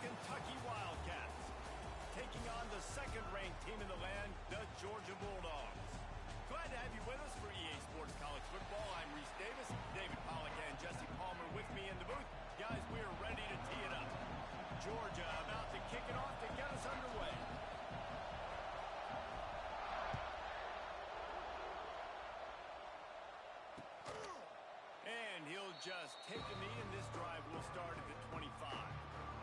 Kentucky Wildcats, taking on the second-ranked team in the land, the Georgia Bulldogs. Glad to have you with us for EA Sports College Football. I'm Reese Davis, David Pollack and Jesse Palmer with me in the booth. Guys, we are ready to tee it up. Georgia about to kick it off to get us underway. And he'll just take a knee, and this drive will start at the 25.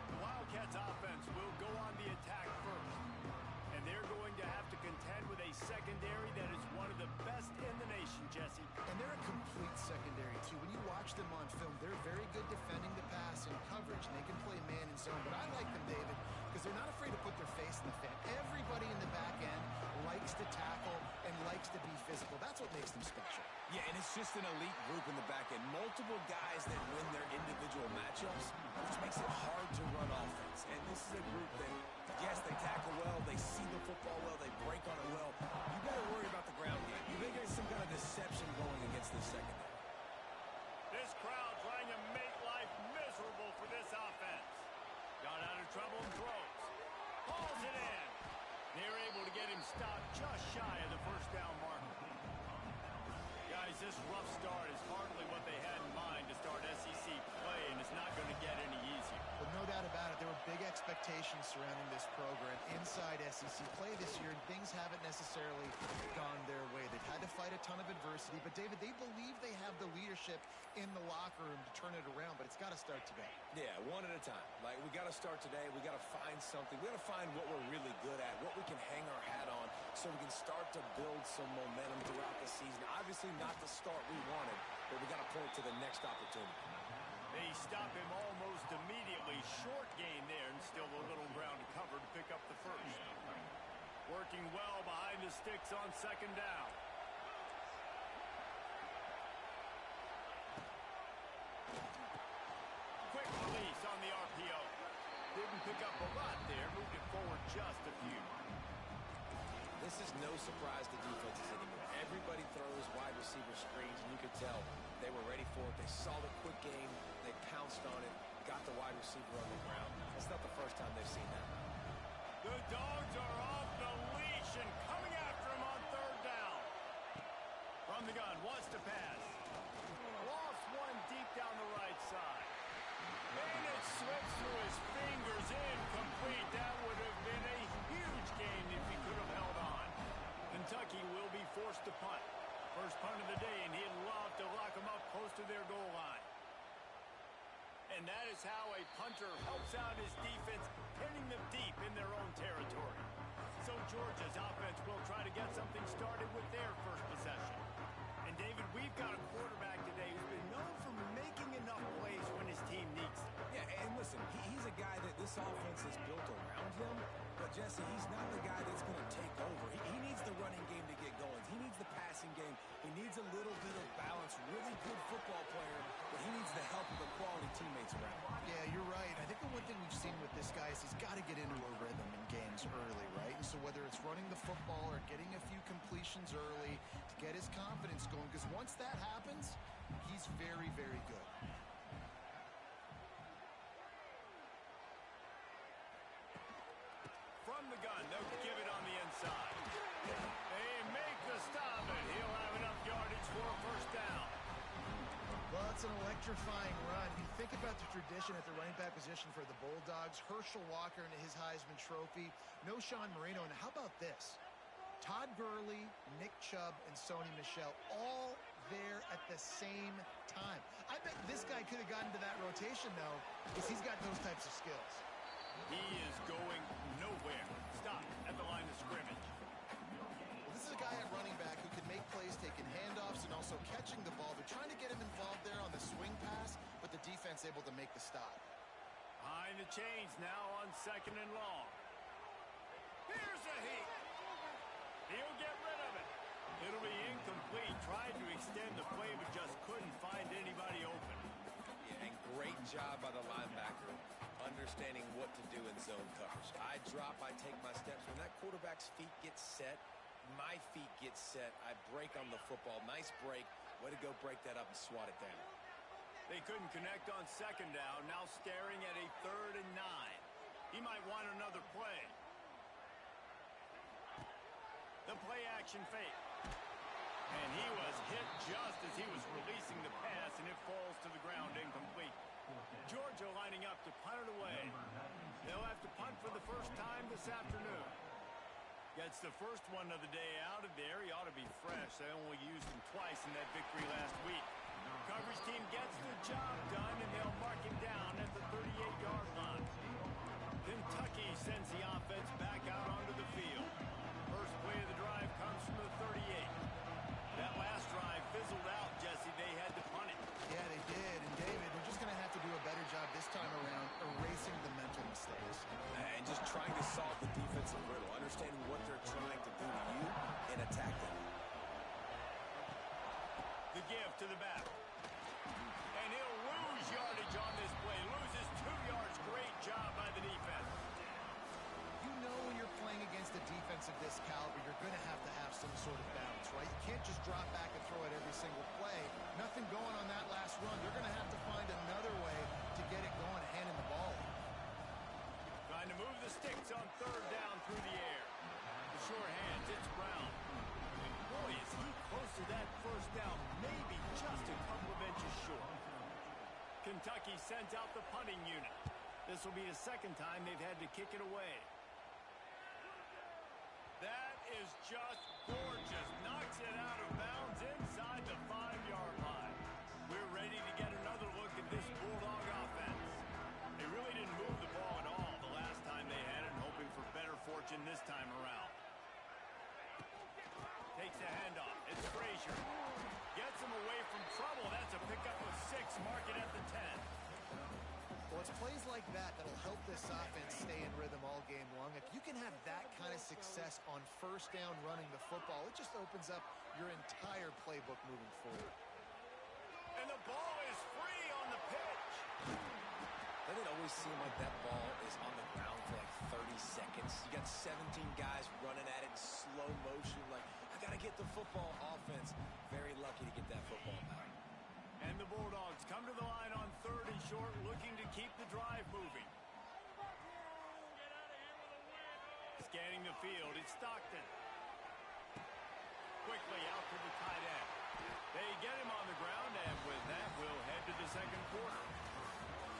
The Wildcats offense will go on the attack first. And they're going to have to contend with a secondary that is one of the best in the nation, Jesse. And they're a complete secondary, too. When you watch them on film, they're very good defending the pass and coverage, and they can play man and zone. But I like them, David, because they're not afraid to put their face in the fan. Everybody in the back end likes to tackle and likes to be physical. That's what makes them special. Yeah, and it's just an elite group in the back end. Multiple guys that win their individual matchups, which makes it hard to run offense. And this is a group that, yes, they tackle well, they see the football well, they break on it well. You got to worry about the ground game. You think there's some kind of deception going against this secondary. This crowd trying to make life miserable for this offense. Got out of trouble and throws. Hauls it in. They're able to get him stopped just shy of the first down marker. Guys, this rough start is hardly what they had in mind to start SEC play, and it's not going to get any easier. But no doubt about it, there were big expectations surrounding this program inside SEC play this year, and things haven't necessarily gone their way. They've had to fight a ton of adversity, but David, they believe they have the leadership in the locker room to turn it around, but it's got to start today. Yeah, one at a time. Like, we got to start today. We got to find something. We got to find what we're really good at, what we can hang our hat on, so we can start to build some momentum throughout the season. Obviously, not the start we wanted, but we got to point to the next opportunity. They stop him almost immediately. Short gain there, and still a little ground to cover to pick up the first. Working well behind the sticks on second down. Quick release on the RPO. Didn't pick up a lot there, moved it forward just a few. This is no surprise to defenses anymore. Everybody throws wide receiver screens, and you could tell they were ready for it. They saw the quick game. They pounced on it, got the wide receiver on the ground. That's not the first time they've seen that. The Dogs are off the leash and coming after him on third down. From the gun, wants to pass. Lost one deep down the right side. And it slips through his fingers, incomplete. That would have been a huge gain if he could have held on. Kentucky will be forced to punt. First punt of the day, and he'd love to lock them up close to their goal line. And that is how a punter helps out his defense, pinning them deep in their own territory. So Georgia's offense will try to get something started with their first possession. And David, we've got a quarterback today who's been known for making enough plays when his team needs them. Yeah, and listen, he's a guy that this offense is built around him, but Jesse, he's not the guy that's going to take over. He needs the running game to get going. He needs the passing game. He needs a little bit of balance. Really good football player, but he needs the help of the quality teammates around him. Yeah, you're right. I think the one thing we've seen with this guy is he's got to get into a rhythm in games early, right? And so whether it's running the football or getting a few completions early to get his confidence going, because once that happens, he's very, very good. From the gun, they'll give it on the inside. They make the stop, and he'll have enough yardage for a first down. Well, it's an electrifying run. You think about the tradition at the running back position for the Bulldogs. Herschel Walker and his Heisman Trophy. No Sean Marino. And how about this? Todd Gurley, Nick Chubb, and Sony Michel all there at the same time. I bet this guy could have gotten to that rotation, though, because he's got those types of skills. He is going nowhere. Stop at the line of scrimmage. Well, this is a guy at running back who can make plays taking handoffs and also catching the ball. They're trying to get him involved there on the swing pass, but the defense able to make the stop. Behind the chains now on second and long. Here's a heat. He'll get rid of it. It'll be incomplete. Tried to extend the play, but just couldn't find anybody open. Yeah, and great job by the linebacker understanding what to do in zone coverage. I drop, I take my steps. When that quarterback's feet get set, my feet get set. I break on the football. Nice break. Way to go break that up and swat it down. They couldn't connect on second down. Now staring at a 3rd and 9. He might want another play. The play action fake. And he was hit just as he was releasing the pass, and it falls to the ground incomplete. Georgia lining up to punt it away. They'll have to punt for the first time this afternoon. Gets the first one of the day out of there. He ought to be fresh. They only used him twice in that victory last week. Coverage team gets the job done, and they'll mark him down at the 38-yard line. Kentucky sends the offense back out onto the field. First play of the drive comes from the 38. That last drive fizzled out, Jesse. They had to punt it. Yeah, they did. And David, they're just going to have to do a better job this time around erasing the mental mistakes. And just trying to solve the defensive riddle, understanding what they're trying to do to you and attack them. The give to the back. And he'll lose yardage on this play. Loses 2 yards. Great job by the defense. You know when you're playing against a defense of this caliber, you're going to have some sort of balance, right? You can't just drop back and throw it every single play. Nothing going on that last run. They're going to have to find another way to get it going, handing the ball. Trying to move the sticks on third down through the air. The short hands, it's Brown. And boy, is he close to that first down, maybe just a couple of inches short. Kentucky sends out the punting unit. This will be the second time they've had to kick it away. That is just gorgeous. Knocks it out of bounds inside the 5-yard line. We're ready to get another look at this Bulldog offense. They really didn't move the ball at all the last time they had it, hoping for better fortune this time around. Takes a handoff. It's Frazier. Gets him away from trouble. That's a pickup of 6. Mark it at the 10. Well, it's plays like that that'll help this offense stay in rhythm all game long. If you can have that kind of success on first down running the football, it just opens up your entire playbook moving forward. And the ball is free on the pitch. Doesn't it always seem like that ball is on the ground for like 30 seconds? You got 17 guys running at it in slow motion. Like, I got to get the football. Offense, very lucky to get that football back. And the Bulldogs come to the line on third and short, looking to keep the drive moving. Scanning the field, it's Stockton. Quickly out to the tight end. They get him on the ground, and with that, we'll head to the second quarter.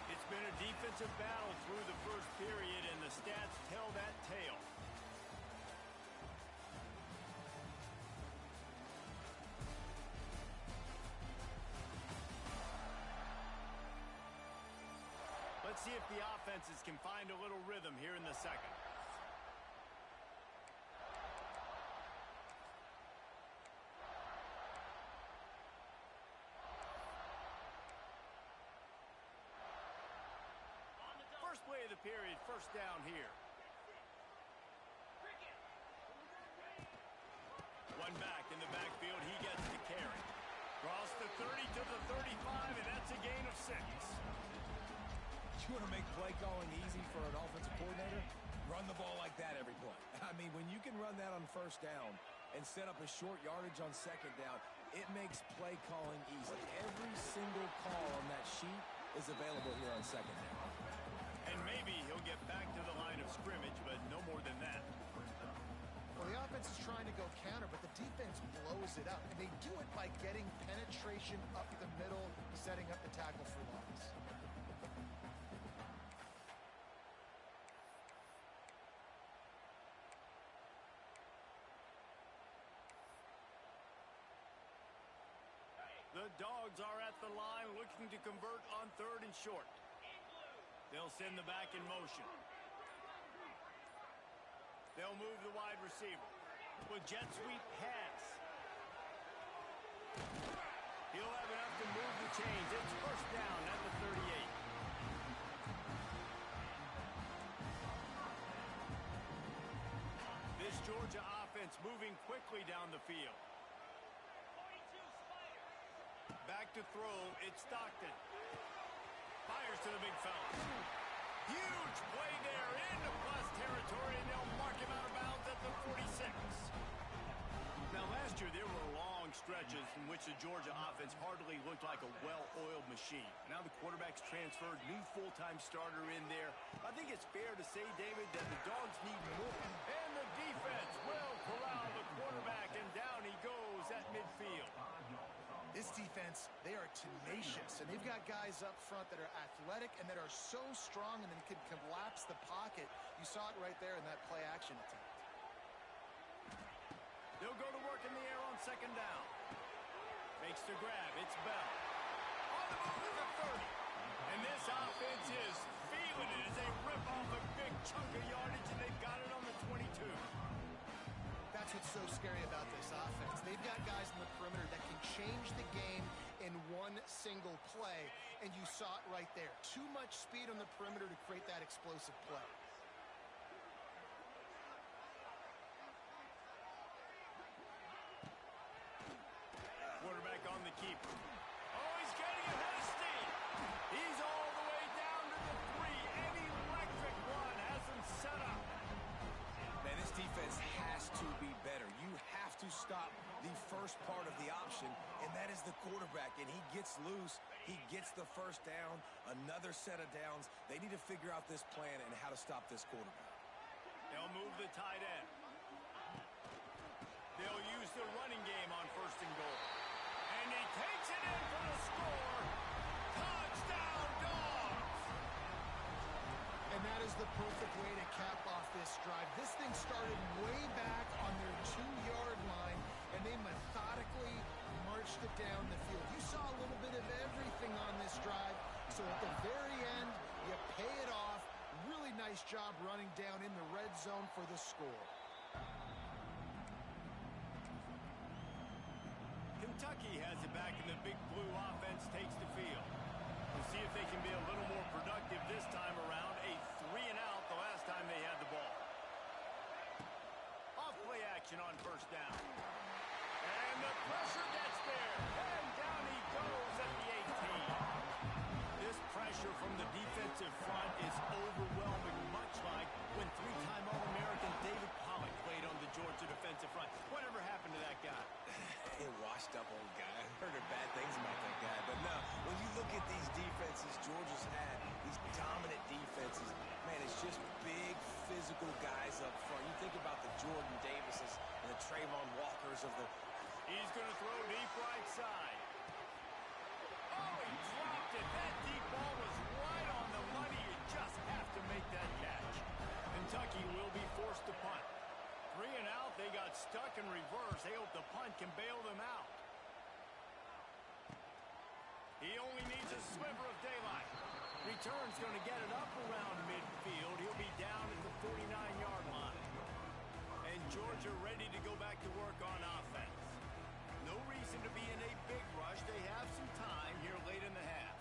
It's been a defensive battle through the first period, and the stats tell that tale. Let's see if the offenses can find a little rhythm here in the second. First play of the period, first down here. One back in the backfield, he gets the carry. Cross the 30 to the 35, and that's a gain of 6. You want to make play calling easy for an offensive coordinator? Run the ball like that every play. I mean, when you can run that on first down and set up a short yardage on second down, it makes play calling easy. Every single call on that sheet is available here on second down. And maybe he'll get back to the line of scrimmage, but no more than that. Well, the offense is trying to go counter, but the defense blows it up. And they do it by getting penetration up the middle, setting up the tackle for loss. The Dogs are at the line looking to convert on third and short. They'll send the back in motion. They'll move the wide receiver. With jet sweep pass. He'll have enough to move the chains. It's first down at the 38. This Georgia offense moving quickly down the field. Back to throw, it's Stockton. Fires to the big fella. Huge play there into plus territory, and they'll mark him out of bounds at the 46. Now, last year, there were long stretches in which the Georgia offense hardly looked like a well-oiled machine. Now the quarterback's transferred, new full-time starter in there. I think it's fair to say, David, that the Dogs need more. And the defense will corral the quarterback, and down he goes at midfield. This defense, they are tenacious, and they've got guys up front that are athletic and that are so strong and then can collapse the pocket. You saw it right there in that play-action attempt. They'll go to work in the air on second down. Makes the grab. It's Bell. On the move to the 30. And this offense is feeling it as they rip off a big chunk of yardage, and they've got it on the 22. That's what's so scary about this offense. They've got guys in the perimeter that can change the game in one single play, and you saw it right there. Too much speed on the perimeter to create that explosive play. Quarterback on the keeper. Oh, he's getting ahead of steam. He's all the way down to the 3. An electric one has him set up. Man, this defense has to be better. You have to stop the first part of the option, and that is the quarterback. And he gets loose. He gets the first down, another set of downs. They need to figure out this plan and how to stop this quarterback. They'll move the tight end. They'll use the running game on first and goal. And he takes it in for the score. Touchdown, Dogs! And that is the perfect way to cap off this drive. This thing started way back on their 2-yard line, and they methodically marched it down the field. You saw a little bit of everything on this drive, so at the very end, you pay it off. Really nice job running down in the red zone for the score. Kentucky has it back, and the big blue offense takes the field. We'll see if they can be a little more productive this time around. A 3-and-out the last time they had the ball. Off play action on first down. And the pressure gets there. And down he goes at the 18. This pressure from the defensive front is overwhelming, much like when 3-time All-American David Pollock played on the Georgia defensive front. Whatever happened to that guy? A washed-up old guy. I've heard bad things about that guy. But no, when you look at these defenses Georgia's had, these dominant defenses, man, it's just big, physical guys up front. You think about the Jordan Davises and the Trayvon Walkers of the... He's going to throw deep right side. Oh, he dropped it. That deep ball was right on the money. You just have to make that catch. Kentucky will be forced to punt. 3-and-out, they got stuck in reverse. They hope the punt can bail them out. He only needs a sliver of daylight. Return's going to get it up around midfield. He'll be down at the 49-yard line. And Georgia ready to go back to work on offense. No reason to be in a big rush. They have some time here late in the half.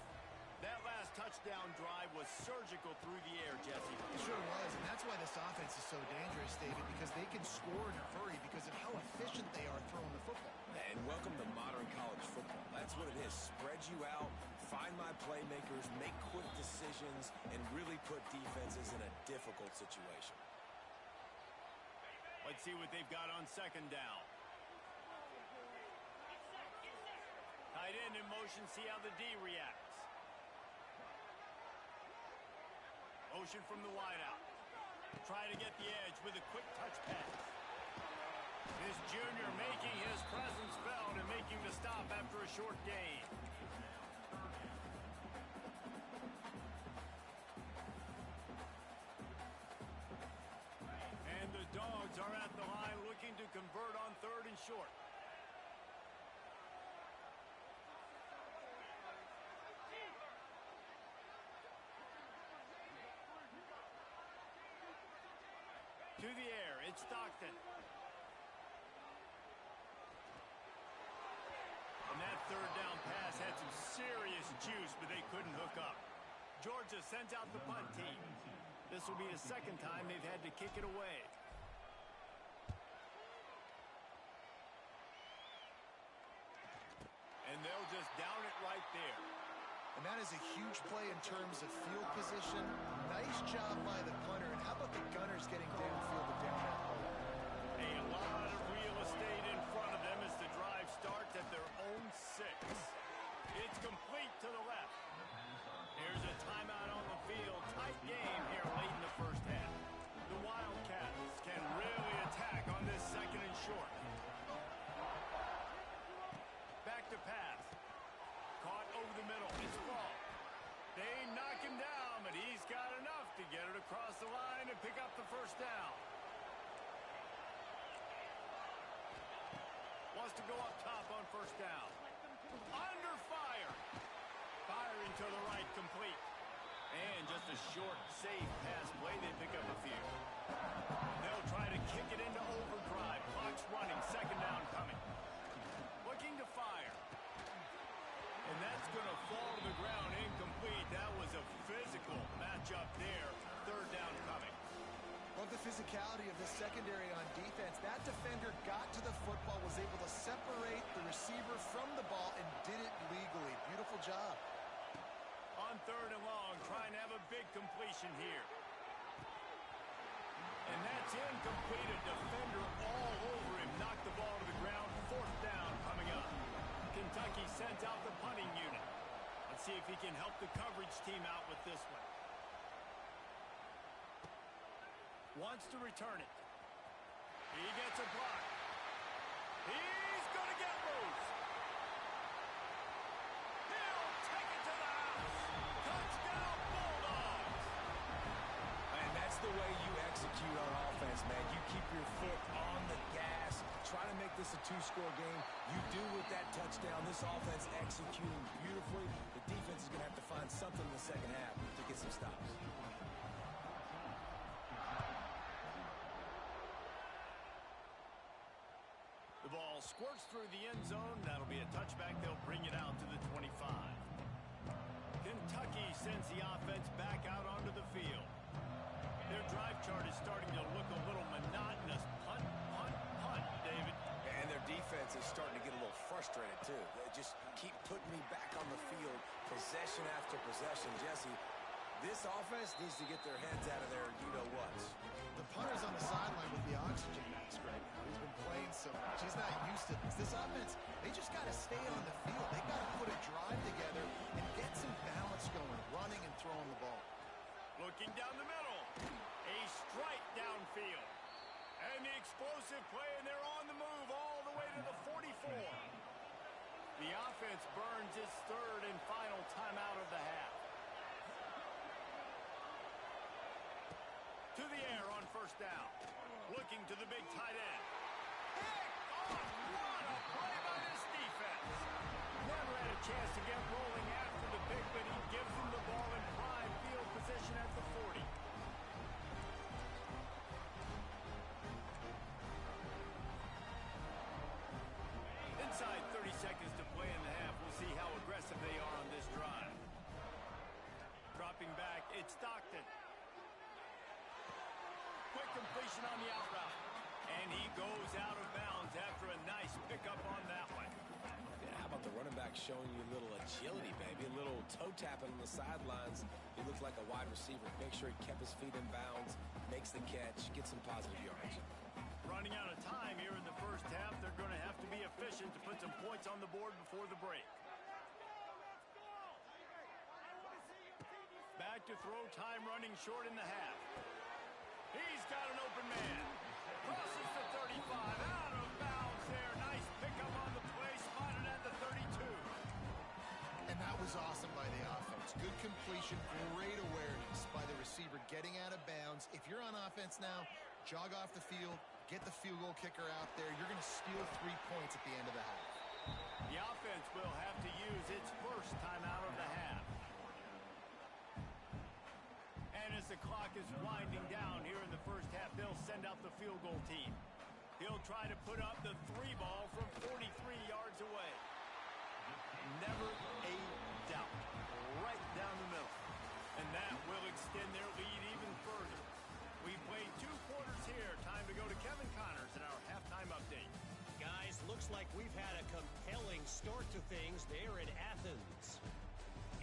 That last touchdown drive was surgical through the air, Jesse. It sure was, and that's why this offense is so dangerous, David, because they can score in a hurry because of how efficient they are throwing the football. And welcome to modern college football. That's what it is. Spread you out, find my playmakers, make quick decisions, and really put defenses in a difficult situation. Let's see what they've got on second down. Tight end in motion, see how the D reacts. Motion from the wideout. Try to get the edge with a quick touch pass. This junior making his presence felt and making the stop after a short gain. And the Dogs are at the line looking to convert on third and short. To the air, it's Stockton. And that third down pass had some serious juice, but they couldn't hook up. Georgia sends out the punt team. This will be the second time they've had to kick it away. And they'll just down it right there. And that is a huge play in terms of field position. Nice job by the punter. And how about the Gunners getting downfield to down that hole? A lot of real estate in front to the left. Here's a timeout on the field. Tight game here late in the first half. The Wildcats can really attack on this second and short. Back to pass. Caught over the middle. It's ball. They knock him down, but he's got enough to get it across the line and pick up the first down. Wants to go up top on first down. Under fire. Firing to the right, complete. And just a short, safe pass play. They pick up a few. They'll try to kick it into overdrive. Clock's running. Second down coming. Looking to fire. And that's going to fall to the ground incomplete. That was a physical matchup there. Third down coming. Love the physicality of the secondary on defense. That defender got to the football, was able to separate the receiver from the ball, and did it legally. Beautiful job. On third and long, trying to have a big completion here. And that's incomplete. A defender all over him. Knocked the ball to the ground. Fourth down coming up. Kentucky sends out the punting unit. Let's see if he can help the coverage team out with this one. Wants to return it. He gets a block. He's going to get loose. He'll take it to the house. Touchdown, Bulldogs. And that's the way you execute on offense, man. You keep your foot on the gas. Try to make this a two-score game. You do with that touchdown. This offense executing beautifully. The defense is going to have to find something in the second half to get some stops. The ball squirts through the end zone. That'll be a touchback. They'll bring it out to the 25. Kentucky sends the offense back out onto the field. Their drive chart is starting to look a little monotonous. Punt, punt, punt, David. And their defense is starting to get a little frustrated, too. They just keep putting me back on the field, possession after possession. Jesse, this offense needs to get their heads out of their you-know-whats. The punter's on the sideline with the oxygen mask right now. He's been playing so much. He's not used to this. This offense, they just got to stay on the field. They got to put a drive together and get some balance going, running and throwing the ball. Looking down the middle. A strike downfield. And the explosive play, and they're on the move all the way to the 44. The offense burns its third and final timeout of the half. To the air on first down. Looking to the big tight end. Picked off. What a play by this defense. Never had a chance to get rolling after the pick, but he gives them the ball in prime field position at the 40. Inside 30 seconds to play in the half. We'll see how aggressive they are on this drive. Dropping back, it's Stockton. Quick completion on the out route. And he goes out of bounds after a nice pickup on that one. Yeah, how about the running back showing you a little agility, baby? A little toe tapping on the sidelines. He looked like a wide receiver. Make sure he kept his feet in bounds, makes the catch, gets some positive yards. Running out of time here in the first half. They're going to have to be efficient to put some points on the board before the break. Back to throw, time running short in the half. He's got an open man. Crosses the 35. Out of bounds there. Nice pickup on the play. Spotted at the 32. And that was awesome by the offense. Good completion, great awareness by the receiver getting out of bounds. If you're on offense now, jog off the field, get the field goal kicker out there. You're going to steal 3 points at the end of the half. The offense will have to use its first timeout of the half. And as the clock is winding down here in the first half, they'll send out the field goal team. He'll try to put up the 3 ball from 43 yards away. Never a doubt. Right down the middle. And that will extend their lead even further. We played 2 quarters here. Time to go to Kevin Connors in our halftime update. Guys, looks like we've had a compelling start to things there in Athens.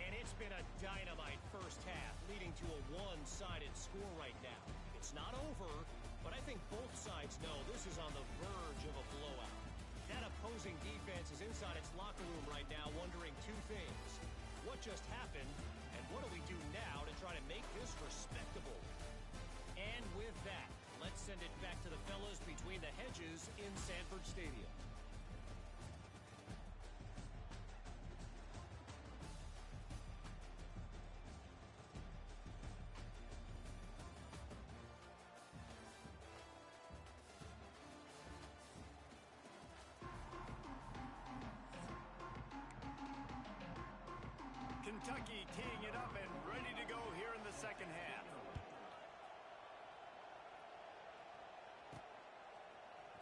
And it's been a dynamite first half, leading to a one-sided score right now. It's not over, but I think both sides know this is on the verge of a blowout. That opposing defense is inside its locker room right now wondering 2 things. What just happened, and what do we do now to try to make this respectable? And with that, let's send it back to the fellas between the hedges in Sanford Stadium. Kentucky teeing it up and ready to go here in the second half.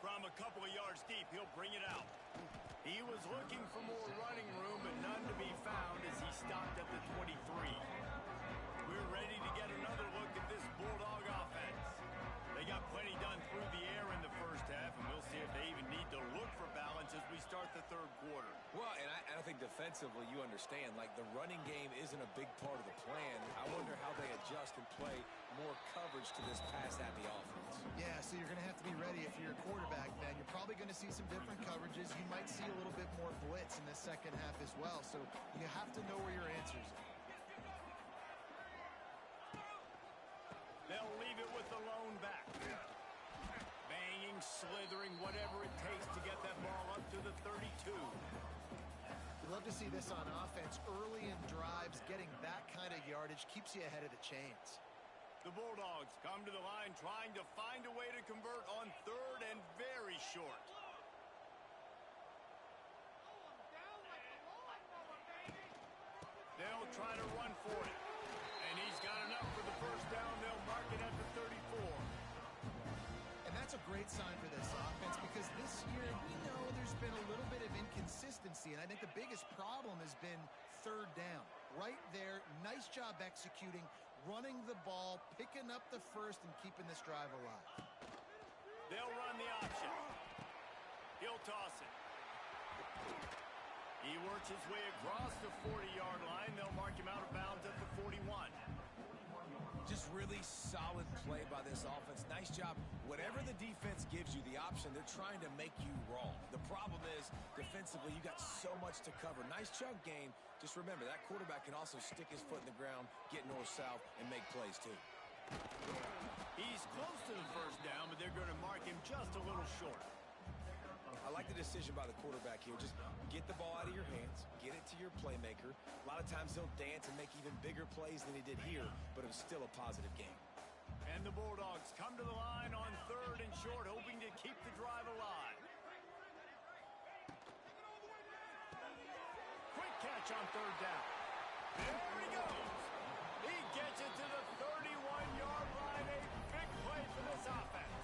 From a couple of yards deep, he'll bring it out. He was looking for more running room, but none to be found as he stopped at the 23. We're ready to get another look at this Bulldog offense. They got plenty done through the air in the first half, and we'll see if they even need to look for balance as we start the third quarter. Well, and I think defensively, you understand, like the running game isn't a big part of the plan. I wonder how they adjust and play more coverage to this pass-happy offense. Yeah, so you're going to have to be ready if you're a quarterback, man. You're probably going to see some different coverages. You might see a little bit more blitz in the second half as well, so you have to know where your answers are. They'll leave it with the lone back. Banging, slithering, whatever it takes to get that ball up to the 32. You'd love to see this on offense. Early in drives, getting that kind of yardage keeps you ahead of the chains. The Bulldogs come to the line trying to find a way to convert on third and very short. They'll try to run for it. And he's got enough for the first down. They'll mark it at the 34. And that's a great sign for this offense because this year we know there's been a little bit of inconsistency, and I think the biggest problem has been third down. Right there, nice job executing, running the ball, picking up the first, and keeping this drive alive. They'll run the option. He'll toss it. He works his way across the 40-yard line. They'll mark him out of bounds at the 41. Just really solid play by this offense. Nice job. Whatever the defense gives you the option, they're trying to make you wrong. The problem is, defensively, you got so much to cover. Nice chunk game. Just remember, that quarterback can also stick his foot in the ground, get north-south, and make plays too. He's close to the first down, but they're going to mark him just a little short. I like the decision by the quarterback here. Just get the ball out of your hands, get it to your playmaker. A lot of times he'll dance and make even bigger plays than he did here, but it was still a positive game. And the Bulldogs come to the line on third and short, hoping to keep the drive alive. Quick catch on third down. There he goes. He gets it to the 31-yard line. A big play for this offense.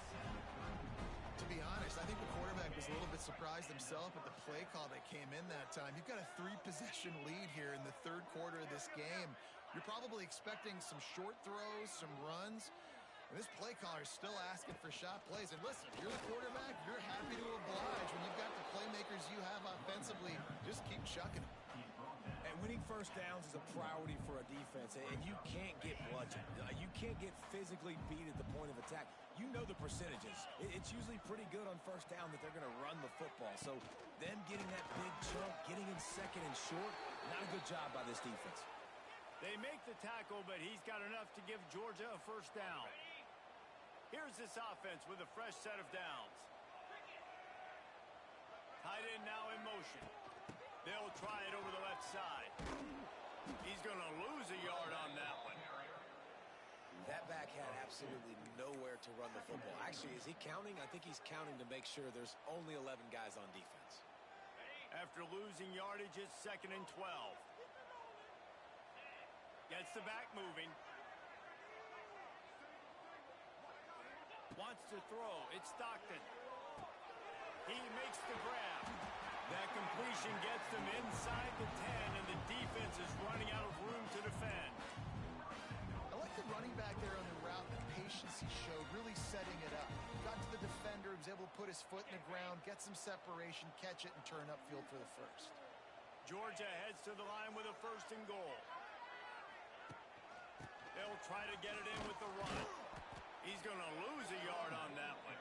To be honest, I think the quarterback was a little bit surprised himself at the play call that came in that time. You've got a 3-possession lead here in the third quarter of this game. You're probably expecting some short throws, some runs. And this play caller is still asking for shot plays. And listen, if you're the quarterback, you're happy to oblige. When you've got the playmakers you have offensively, just keep chucking them. And winning first downs is a priority for a defense, and you can't get bludgeoned. You can't get physically beat at the point of attack. You know the percentages. It's usually pretty good on first down that they're going to run the football. So them getting that big chunk, getting in second and short, not a good job by this defense. They make the tackle, but he's got enough to give Georgia a first down. Here's this offense with a fresh set of downs. Tight end now in motion. They'll try it over the left side. He's going to lose a yard on that one. That back had absolutely nowhere to run the football. Actually, is he counting? I think he's counting to make sure there's only 11 guys on defense. After losing yardage, it's 2nd and 12. Gets the back moving. Wants to throw. It's Stockton. He makes the grab. That completion gets them inside the 10, and the defense is running out of room to defend. I like the running back there on the route, the patience he showed, really setting it up. Got to the defender, was able to put his foot in the ground, get some separation, catch it, and turn upfield for the first. Georgia heads to the line with a 1st and goal. They'll try to get it in with the run. He's going to lose a yard on that one.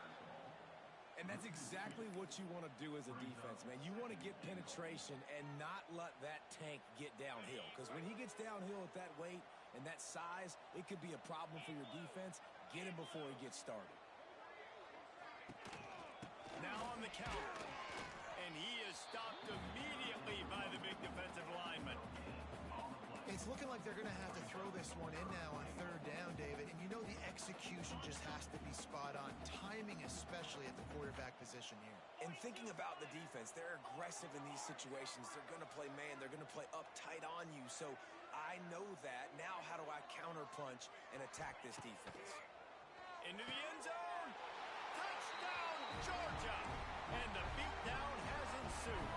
And that's exactly what you want to do as a defense, man. You want to get penetration and not let that tank get downhill. Because when he gets downhill at that weight and that size, it could be a problem for your defense. Get him before he gets started. Now on the counter. And he is stopped immediately by the big defensive lineman. It's looking like they're going to have to throw this one in now on third down, David. And you know the execution just has to be spot on. Timing especially at the quarterback position here. And thinking about the defense, they're aggressive in these situations. They're going to play man. They're going to play uptight on you. So I know that. Now how do I counterpunch and attack this defense? Into the end zone. Touchdown, Georgia. And the beatdown has ensued.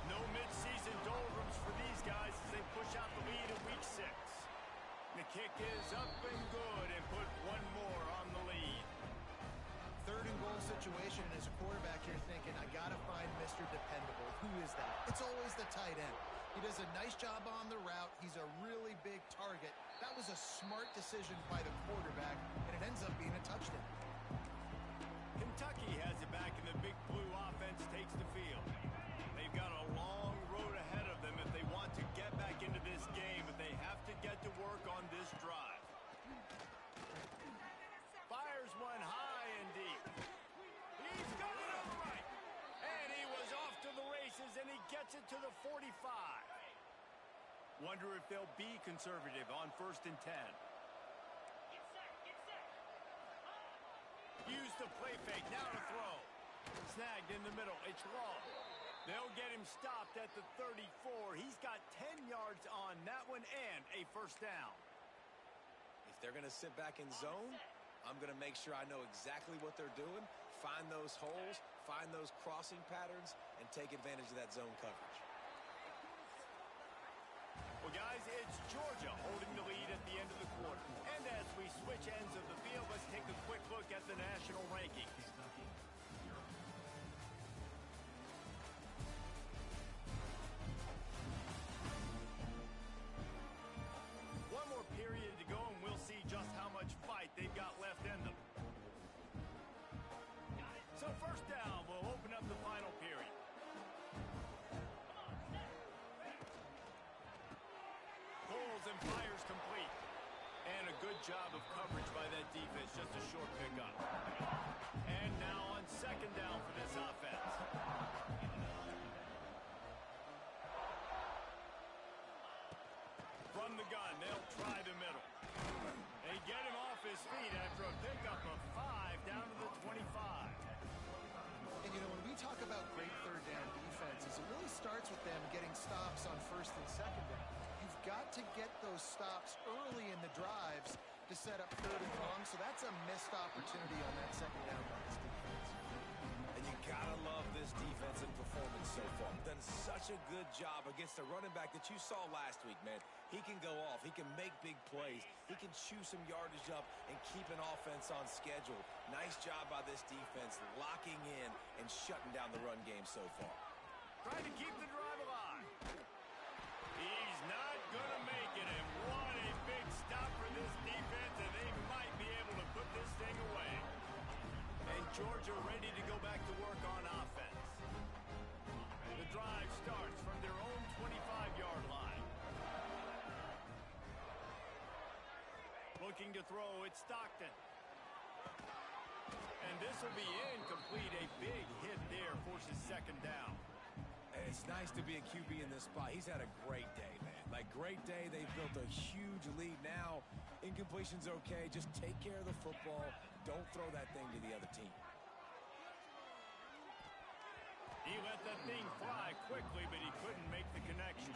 No midseason doldrums for these guys as they push out the lead in week 6. The kick is up and good and put one more on the lead. Third and goal situation, and as a quarterback, you're thinking, I got to find Mr. Dependable. Who is that? It's always the tight end. He does a nice job on the route. He's a really big target. That was a smart decision by the quarterback, and it ends up being a touchdown. Kentucky has it back, and the big blue offense takes the field. They've got a long road ahead of them if they want to get back into this game, but they have to get to work on this drive. Fires one high and deep. He's got it on the right. And he was off to the races, and he gets it to the 45. Wonder if they'll be conservative on 1st and 10. Use the play fake, now to throw. Snagged in the middle, it's long. They'll get him stopped at the 34. He's got 10 yards on that one and a first down. If they're going to sit back in zone, I'm going to make sure I know exactly what they're doing, find those holes, find those crossing patterns, and take advantage of that zone coverage. Well, guys, it's Georgia holding the lead at the end of the quarter. And as we switch ends of the field, let's take a quick look at the national rankings. One more period to go, and we'll see just how much fight they've got left in them. So first down, we'll open up the final period. Pulls and fires complete. And a good job of coverage by that defense. Just a short pickup. And now on second down for this offense. From the gun, they'll try the middle. They get him off his feet after a pickup of 5 down to the 25. And, you know, when we talk about great third down defenses, it really starts with them getting stops on 1st and 2nd down. You've got to get those stops early in the drives to set up 3rd and long, so that's a missed opportunity on that 2nd down by this defense. And you gotta love this defensive performance so far. Done such a good job against a running back that you saw last week, man. He can go off. He can make big plays. He can chew some yardage up and keep an offense on schedule. Nice job by this defense locking in and shutting down the run game so far. Trying to keep the drive alive. He's not going to make it, and what a big stop for this defense, and they might be able to put this thing away. And Georgia ready to go back to work on offense. The drive starts from their own 25-yard line. Looking to throw, it's Stockton. And this will be incomplete. A big hit there forces second down. And it's nice to be a QB in this spot. He's had a great day, man. Like, great day. They've built a huge lead now. Incompletion's okay. Just take care of the football. Don't throw that thing to the other team. He let that thing fly quickly, but he couldn't make the connection.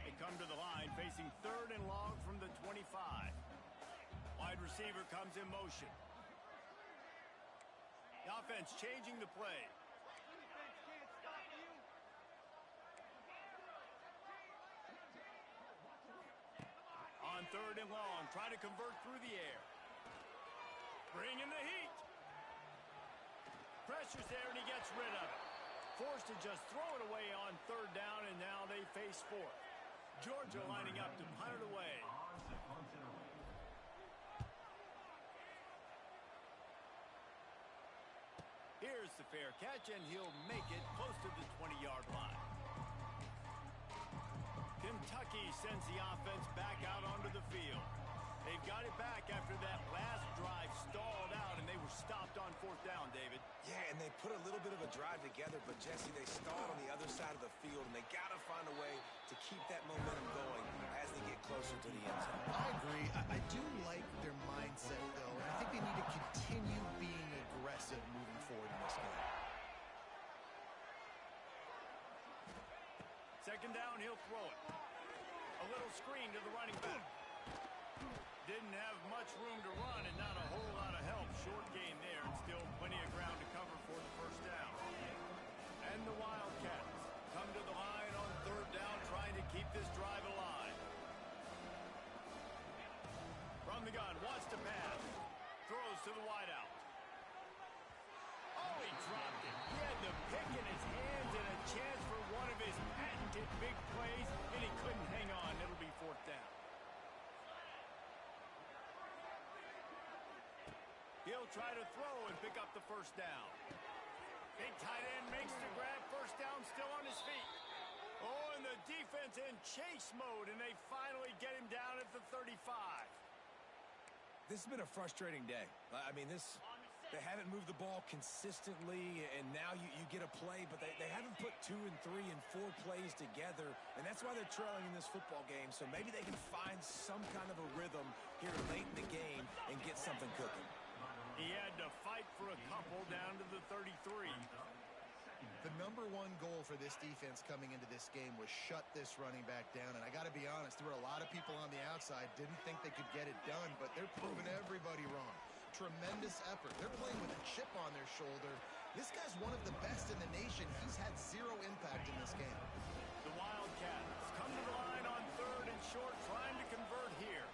They come to the line, facing 3rd and long from the 25. Wide receiver comes in motion. The offense changing the play. On 3rd and long, trying to convert through the air. Bringing the heat. Pressure's there, and he gets rid of it. Forced to just throw it away on 3rd down, and now they face 4th. Georgia lining up to punt it away. There's the fair catch, and he'll make it close to the 20-yard line. Kentucky sends the offense back out onto the field. They've got it back after that last drive stalled out, and they were stopped on 4th down, David. Yeah, and they put a little bit of a drive together, but, Jesse, they stalled on the other side of the field, and they got to find a way to keep that momentum going as they get closer to the end zone. I agree. I do like their mindset, though, and I think they need to continue being aggressive moving forward in this game. 2nd down, he'll throw it. A little screen to the running back. Didn't have much room to run and not a whole lot of help. Short gain there, and still plenty of ground to cover for the 1st down. And the Wildcats come to the line on 3rd down, trying to keep this drive alive. From the gun, wants to pass. Throws to the wideout. Oh, he dropped it. He had the pick in his hands and a chance for one of his patented big plays, and he couldn't hang on. It'll be 4th down. He'll try to throw and pick up the 1st down. Big tight end makes the grab. 1st down, still on his feet. Oh, and the defense in chase mode, and they finally get him down at the 35. This has been a frustrating day. I mean, they haven't moved the ball consistently, and now you get a play, but they haven't put 2 and 3 and 4 plays together, and that's why they're trailing in this football game. So maybe they can find some kind of a rhythm here late in the game and get something cooking. He had to fight for a couple down to the 33. The #1 goal for this defense coming into this game was shut this running back down. And I got to be honest, there were a lot of people on the outside didn't think they could get it done, but they're proving everybody wrong. Tremendous effort. They're playing with a chip on their shoulder. This guy's one of the best in the nation. He's had 0 impact in this game. The Wildcats come to the line on 3rd and short, trying to convert here.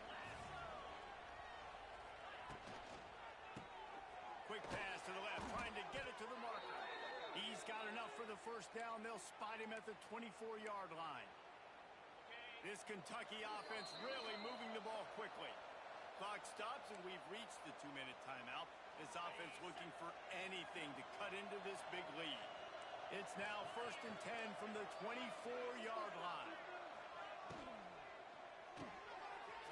Quick pass to the left, trying to get it to the marker. He's got enough for the 1st down. They'll spot him at the 24-yard line. This Kentucky offense really moving the ball quickly. Clock stops, and we've reached the 2-minute timeout. This offense looking for anything to cut into this big lead. It's now 1st and 10 from the 24-yard line.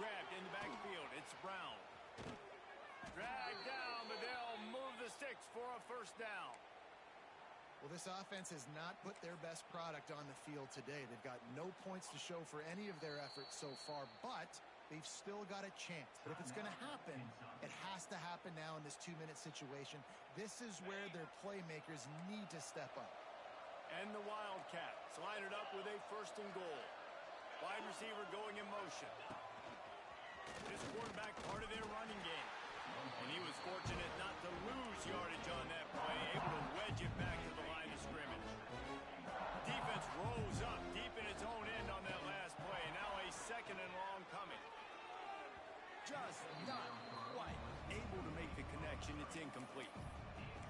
Grabbed in the backfield. It's Brown. Dragged down, but they'll move the sticks for a 1st down. Well, this offense has not put their best product on the field today. They've got no points to show for any of their efforts so far, but they've still got a chance. But if it's going to happen, it has to happen now in this 2-minute situation. This is where their playmakers need to step up. And the Wildcats line it up with a 1st and goal. Wide receiver going in motion. This quarterback part of their running game. And he was fortunate not to lose yardage on that play, able to wedge it back to the line of scrimmage. Defense rose up deep in its own end on that last play. Now a 2nd and long coming. Just not quite able to make the connection. It's incomplete.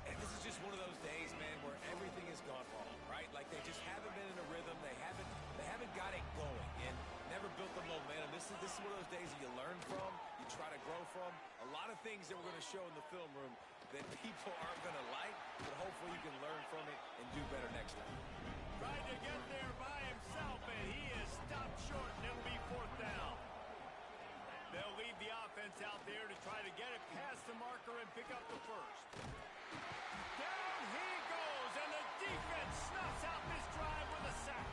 And this is just one of those days, man, where everything has gone wrong, right? Like they just haven't been in a rhythm. They haven't got it going and never built the momentum. This is one of those days that you learn from, you try to grow from. A lot of things that we're going to show in the film room that people aren't going to like, but hopefully you can learn from it and do better next time. Tried to get there by himself, and he is stopped short, and it'll be 4th down. They'll leave the offense out there to try to get it past the marker and pick up the 1st. Down he goes, and the defense snuffs out this drive with a sack.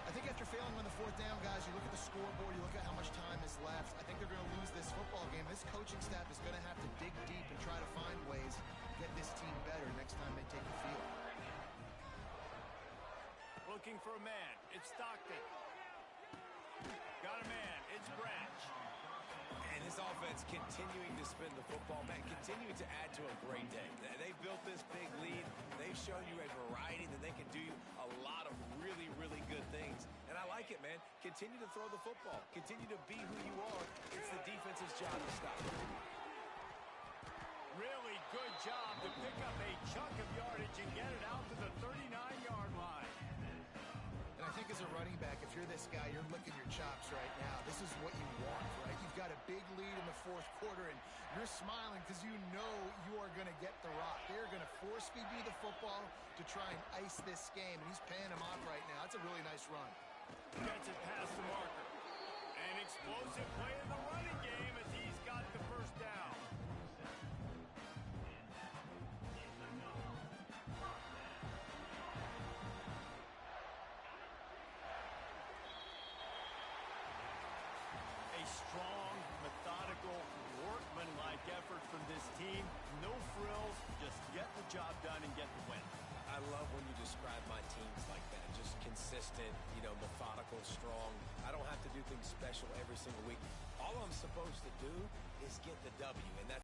I think after failing on the 4th down, guys, you look at the scoreboard, you look at how much time is left. I think they're going to lose this football game. This coaching staff is going to have to dig deep and try to find ways to get this team better next time they take the field. Looking for a man. It's Stockton. Got a man. It's Branch. And this offense continuing to spin the football, man, continuing to add to a great day. They've built this big lead. They've shown you a variety that they can do a lot of really, really good things. And I like it, man. Continue to throw the football. Continue to be who you are. It's the defense's job to stop it. Really good job to pick up a chunk of yardage and get it out to the 39-yard line. And I think as a running back, if you're this guy, you're licking your chops right now. This is what you want, right? You've got a big lead in the 4th quarter, and You're smiling because you know you are going to get the rock. They're going to force feed you the football to try and ice this game, and he's paying him off right now. That's a really nice run. Gets it past the marker. An explosive play in the running game as he's got the first down. A strong, methodical, workmanlike effort from this team. No frills, just get the job done and get the win. I love when you describe my teams like that. Just consistent, methodical, strong. I don't have to do things special every single week. All I'm supposed to do is get the W, and that's